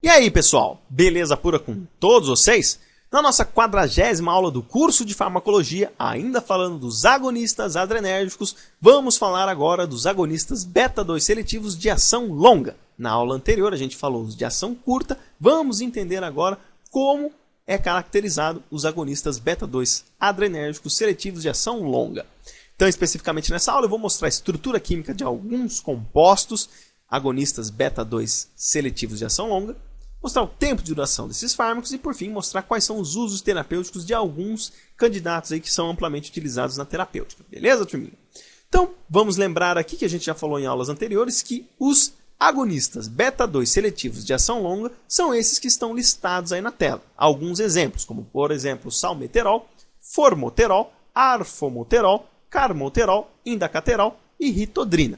E aí, pessoal, beleza pura com todos vocês? Na nossa 40ª aula do curso de farmacologia, ainda falando dos agonistas adrenérgicos, vamos falar agora dos agonistas beta-2 seletivos de ação longa. Na aula anterior a gente falou de ação curta, vamos entender agora como é caracterizado os agonistas beta-2 adrenérgicos seletivos de ação longa. Então, especificamente nessa aula eu vou mostrar a estrutura química de alguns compostos agonistas beta-2 seletivos de ação longa, mostrar o tempo de duração desses fármacos e, por fim, mostrar quais são os usos terapêuticos de alguns candidatos aí que são amplamente utilizados na terapêutica. Beleza, turminha? Então, vamos lembrar aqui que a gente já falou em aulas anteriores que os agonistas beta-2 seletivos de ação longa são esses que estão listados aí na tela. Alguns exemplos, como, por exemplo, salmeterol, formoterol, arformoterol, carmoterol, indacaterol e ritodrina.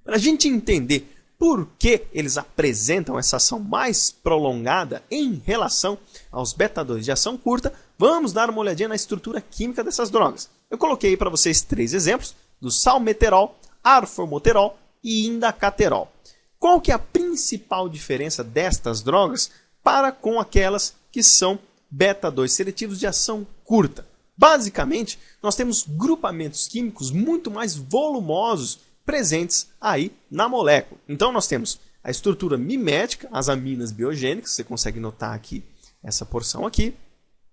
Para a gente entender por que eles apresentam essa ação mais prolongada em relação aos beta-2 de ação curta, vamos dar uma olhadinha na estrutura química dessas drogas. Eu coloquei aí para vocês 3 exemplos do salmeterol, arformoterol e indacaterol. Qual que é a principal diferença destas drogas para com aquelas que são beta-2 seletivos de ação curta? Basicamente, nós temos grupamentos químicos muito mais volumosos presentes aí na molécula. Então nós temos a estrutura mimética, as aminas biogênicas, você consegue notar aqui essa porção aqui,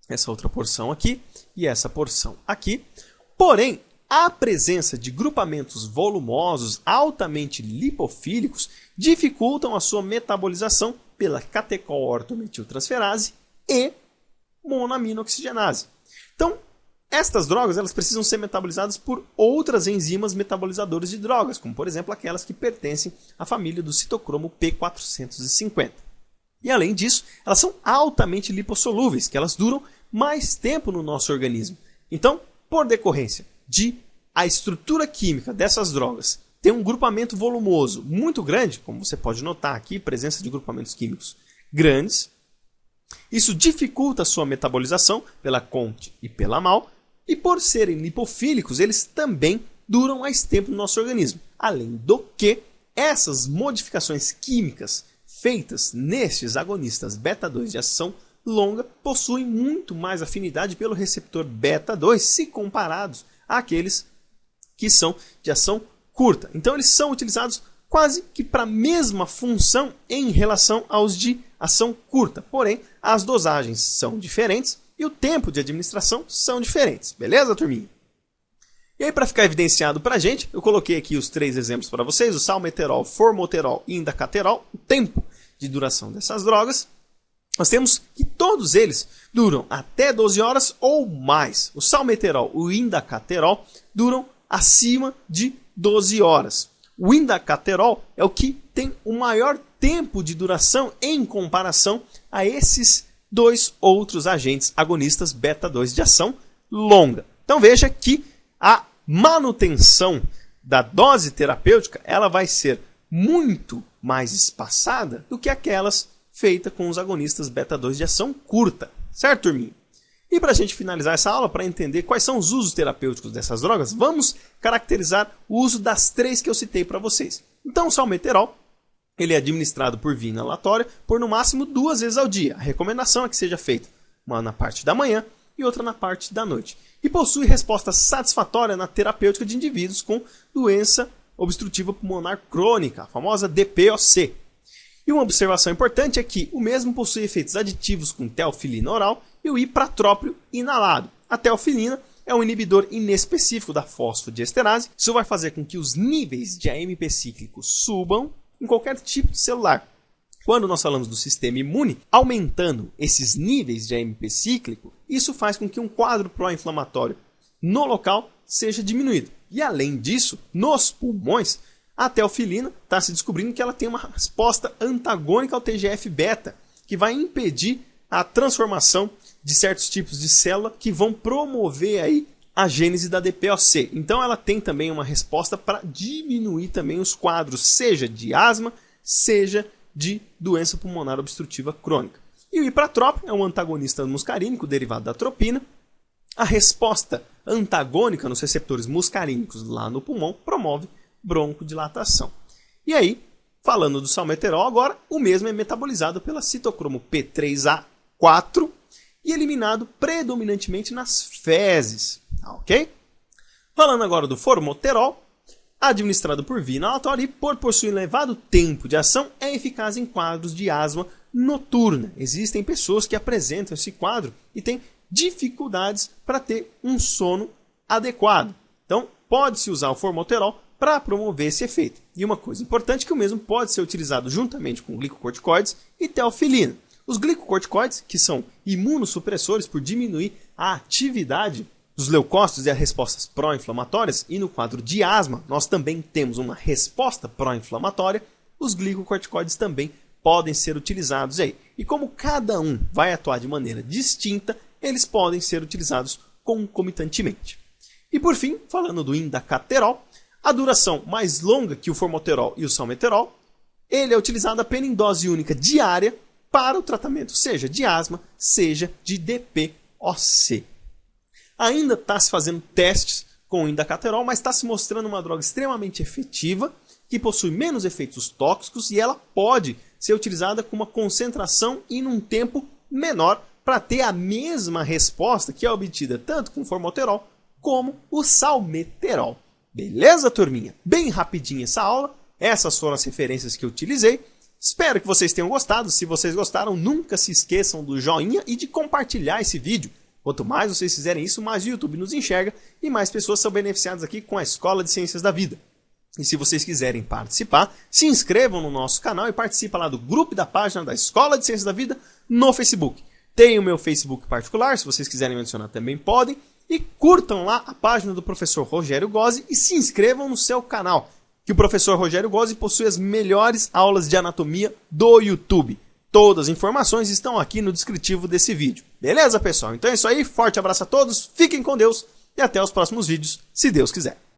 essa outra porção aqui e essa porção aqui. Porém, a presença de grupamentos volumosos altamente lipofílicos dificultam a sua metabolização pela catecol-ortometiltransferase e monoamino-oxigenase. Então, estas drogas elas precisam ser metabolizadas por outras enzimas metabolizadoras de drogas, como por exemplo aquelas que pertencem à família do citocromo P450. E além disso, elas são altamente lipossolúveis, que elas duram mais tempo no nosso organismo. Então, por decorrência de a estrutura química dessas drogas ter um grupamento volumoso muito grande, como você pode notar aqui, presença de grupamentos químicos grandes, isso dificulta a sua metabolização pela CONT e pela MAL, e por serem lipofílicos, eles também duram mais tempo no nosso organismo. Além do que, essas modificações químicas feitas nestes agonistas beta-2 de ação longa possuem muito mais afinidade pelo receptor beta-2 se comparados àqueles que são de ação curta. Então, eles são utilizados quase que para a mesma função em relação aos de ação curta. Porém, as dosagens são diferentes e o tempo de administração são diferentes. Beleza, turminha? E aí, para ficar evidenciado para a gente, eu coloquei aqui os 3 exemplos para vocês, o salmeterol, formoterol e indacaterol, o tempo de duração dessas drogas. Nós temos que todos eles duram até 12 horas ou mais. O salmeterol e o indacaterol duram acima de 12 horas. O indacaterol é o que tem o maior tempo de duração em comparação a esses 2 outros agentes agonistas beta-2 de ação longa. Então veja que a manutenção da dose terapêutica ela vai ser muito mais espaçada do que aquelas feitas com os agonistas beta-2 de ação curta. Certo, turminha? E para a gente finalizar essa aula, para entender quais são os usos terapêuticos dessas drogas, vamos caracterizar o uso das 3 que eu citei para vocês. Então, o salmeterol ele é administrado por via inalatória por no máximo 2 vezes ao dia. A recomendação é que seja feita uma na parte da manhã e outra na parte da noite. E possui resposta satisfatória na terapêutica de indivíduos com doença obstrutiva pulmonar crônica, a famosa DPOC. E uma observação importante é que o mesmo possui efeitos aditivos com teofilina oral e o ipratrópio inalado. A teofilina é um inibidor inespecífico da fosfodiesterase. Isso vai fazer com que os níveis de AMP cíclico subam em qualquer tipo de celular. Quando nós falamos do sistema imune, aumentando esses níveis de AMP cíclico, isso faz com que um quadro pró-inflamatório no local seja diminuído. E além disso, nos pulmões, a teofilina está se descobrindo que ela tem uma resposta antagônica ao TGF-beta, que vai impedir a transformação de certos tipos de célula que vão promover aí a gênese da DPOC. Então ela tem também uma resposta para diminuir também os quadros, seja de asma, seja de doença pulmonar obstrutiva crônica. E o ipratrópio é um antagonista muscarínico derivado da atropina. A resposta antagônica nos receptores muscarínicos lá no pulmão promove broncodilatação. E aí, Falando do salmeterol agora, o mesmo é metabolizado pela citocromo P3A4 e eliminado predominantemente nas fezes, ok? Falando agora do formoterol, administrado por via inalatória e por possuir elevado tempo de ação, é eficaz em quadros de asma noturna. Existem pessoas que apresentam esse quadro e têm dificuldades para ter um sono adequado. Então, pode-se usar o formoterol para promover esse efeito. E uma coisa importante é que o mesmo pode ser utilizado juntamente com glicocorticoides e teofilina. Os glicocorticoides, que são imunossupressores por diminuir a atividade dos leucócitos e as respostas pró-inflamatórias, e no quadro de asma nós também temos uma resposta pró-inflamatória, os glicocorticoides também podem ser utilizados aí. E como cada um vai atuar de maneira distinta, eles podem ser utilizados concomitantemente. E por fim, falando do indacaterol, a duração mais longa que o formoterol e o salmeterol, ele é utilizado apenas em dose única diária para o tratamento, seja de asma, seja de DPOC. Ainda está se fazendo testes com o indacaterol, mas está se mostrando uma droga extremamente efetiva, que possui menos efeitos tóxicos e ela pode ser utilizada com uma concentração e num tempo menor para ter a mesma resposta que é obtida tanto com o formoterol como o salmeterol. Beleza, turminha? Bem rapidinha essa aula. Essas foram as referências que eu utilizei. Espero que vocês tenham gostado. Se vocês gostaram, nunca se esqueçam do joinha e de compartilhar esse vídeo. Quanto mais vocês fizerem isso, mais o YouTube nos enxerga e mais pessoas são beneficiadas aqui com a Escola de Ciências da Vida. E se vocês quiserem participar, se inscrevam no nosso canal e participem lá do grupo da página da Escola de Ciências da Vida no Facebook. Tem o meu Facebook particular, se vocês quiserem me adicionar também podem. E curtam lá a página do professor Rogério Gozzi e se inscrevam no seu canal, que o professor Rogério Gozzi possui as melhores aulas de anatomia do YouTube. Todas as informações estão aqui no descritivo desse vídeo. Beleza, pessoal? Então é isso aí, forte abraço a todos, fiquem com Deus e até os próximos vídeos, se Deus quiser.